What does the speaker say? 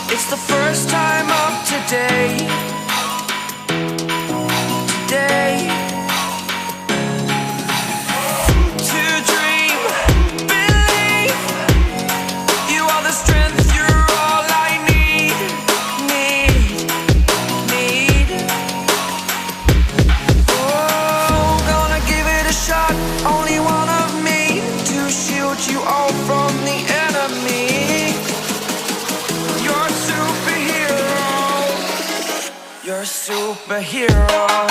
It's the first time of today. To dream, believe. You are the strength, you're all I need. Oh, gonna give it a shot. Only one of me to shield you all from the enemy. You're a superhero.